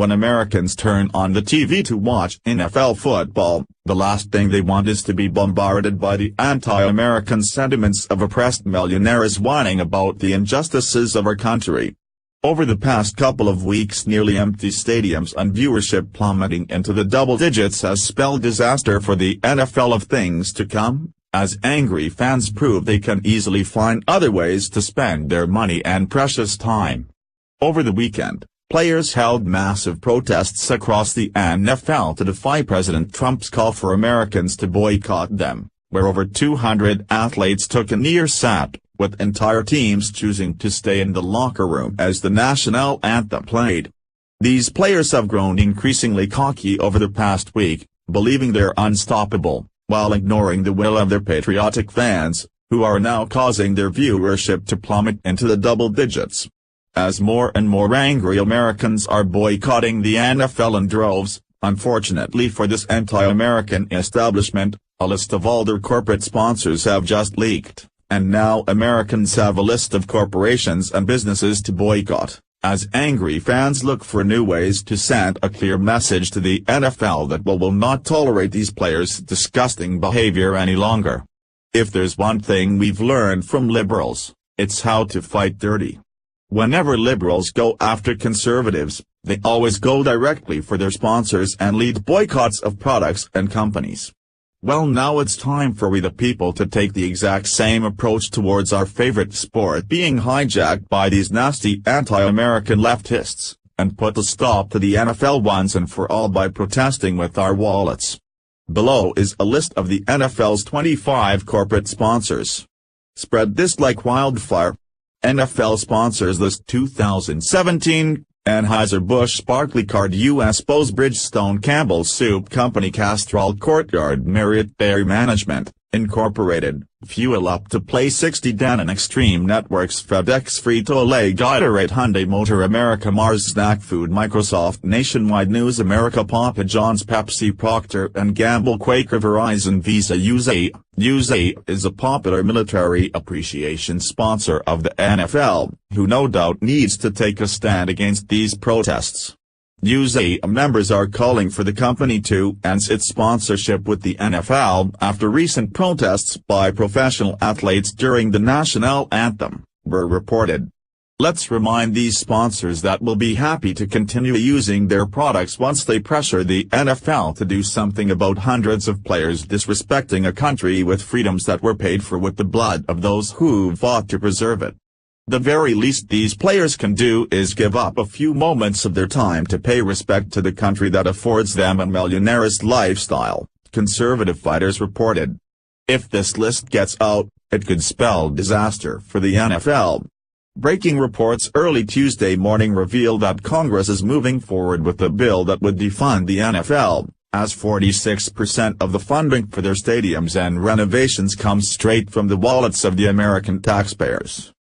When Americans turn on the TV to watch NFL football, the last thing they want is to be bombarded by the anti-American sentiments of oppressed millionaires whining about the injustices of our country. Over the past couple of weeks, nearly empty stadiums and viewership plummeting into the double digits has spelled disaster for the NFL of things to come, as angry fans prove they can easily find other ways to spend their money and precious time. Over the weekend, players held massive protests across the NFL to defy President Trump's call for Americans to boycott them, where over 200 athletes took a knee or sat, with entire teams choosing to stay in the locker room as the national anthem played. These players have grown increasingly cocky over the past week, believing they're unstoppable, while ignoring the will of their patriotic fans, who are now causing their viewership to plummet into the double digits. As more and more angry Americans are boycotting the NFL in droves, unfortunately for this anti-American establishment, a list of all their corporate sponsors have just leaked, and now Americans have a list of corporations and businesses to boycott, as angry fans look for new ways to send a clear message to the NFL that will not tolerate these players' disgusting behavior any longer. If there's one thing we've learned from liberals, it's how to fight dirty. Whenever liberals go after conservatives, they always go directly for their sponsors and lead boycotts of products and companies. Well, now it's time for we the people to take the exact same approach towards our favorite sport being hijacked by these nasty anti-American leftists, and put a stop to the NFL once and for all by protesting with our wallets. Below is a list of the NFL's 25 corporate sponsors. Spread this like wildfire. NFL sponsors list 2017, Anheuser-Busch Barclaycard US Bose Bridgestone Campbell Soup Company Castrol Courtyard Marriott Dairy Management, Incorporated, Fuel Up to Play 60 Danone Extreme Networks FedEx Frito-Lay Gatorade Hyundai Motor America Mars Snack Food Microsoft Nationwide News America Papa John's Pepsi Procter & Gamble Quaker Verizon Visa USAA is a popular military appreciation sponsor of the NFL, who no doubt needs to take a stand against these protests. USAA members are calling for the company to end its sponsorship with the NFL after recent protests by professional athletes during the national anthem, were reported. Let's remind these sponsors that we'll be happy to continue using their products once they pressure the NFL to do something about hundreds of players disrespecting a country with freedoms that were paid for with the blood of those who fought to preserve it. The very least these players can do is give up a few moments of their time to pay respect to the country that affords them a millionaire's lifestyle, conservative fighters reported. If this list gets out, it could spell disaster for the NFL. Breaking reports early Tuesday morning reveal that Congress is moving forward with a bill that would defund the NFL, as 46% of the funding for their stadiums and renovations comes straight from the wallets of the American taxpayers.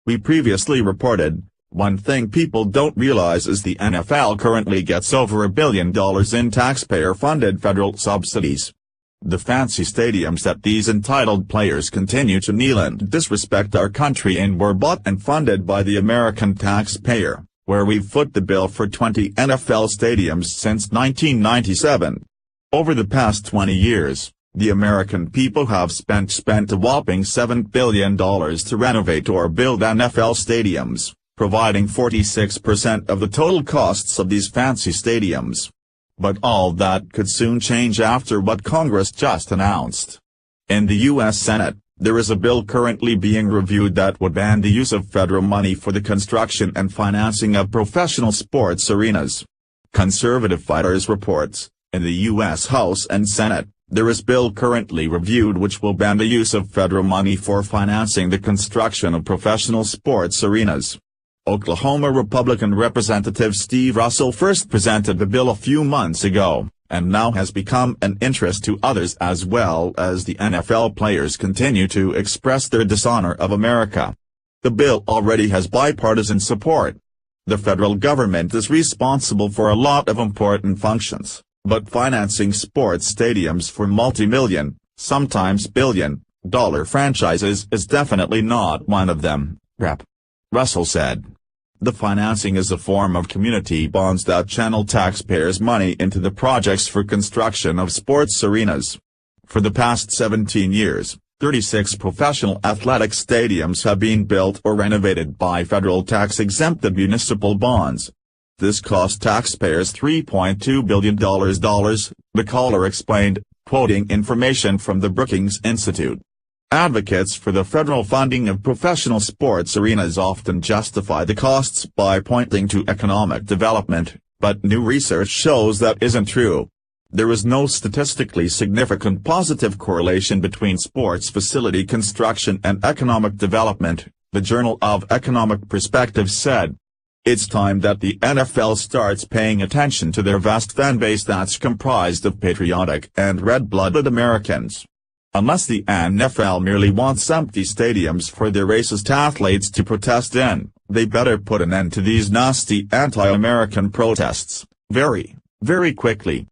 We previously reported, one thing people don't realize is the NFL currently gets over $1 billion in taxpayer-funded federal subsidies. The fancy stadiums that these entitled players continue to kneel and disrespect our country in were bought and funded by the American taxpayer, where we've foot the bill for 20 NFL stadiums since 1997. Over the past 20 years, the American people have spent a whopping $7 billion to renovate or build NFL stadiums, providing 46% of the total costs of these fancy stadiums. But all that could soon change after what Congress just announced. In the U.S. Senate, there is a bill currently being reviewed that would ban the use of federal money for the construction and financing of professional sports arenas. Conservative Fighters reports, in the U.S. House and Senate, there is a bill currently reviewed which will ban the use of federal money for financing the construction of professional sports arenas. Oklahoma Republican Representative Steve Russell first presented the bill a few months ago, and now has become an interest to others as well as the NFL players continue to express their dishonor of America. The bill already has bipartisan support. The federal government is responsible for a lot of important functions, but financing sports stadiums for multi-million, sometimes billion-dollar franchises is definitely not one of them, Rep. Russell said. The financing is a form of community bonds that channel taxpayers' money into the projects for construction of sports arenas. For the past 17 years, 36 professional athletic stadiums have been built or renovated by federal tax-exempt municipal bonds. This cost taxpayers $3.2 billion, the caller explained, quoting information from the Brookings Institute. Advocates for the federal funding of professional sports arenas often justify the costs by pointing to economic development, but new research shows that isn't true. There is no statistically significant positive correlation between sports facility construction and economic development, the Journal of Economic Perspective said. It's time that the NFL starts paying attention to their vast fan base that's comprised of patriotic and red-blooded Americans. Unless the NFL merely wants empty stadiums for their racist athletes to protest in, they better put an end to these nasty anti-American protests, very, very quickly.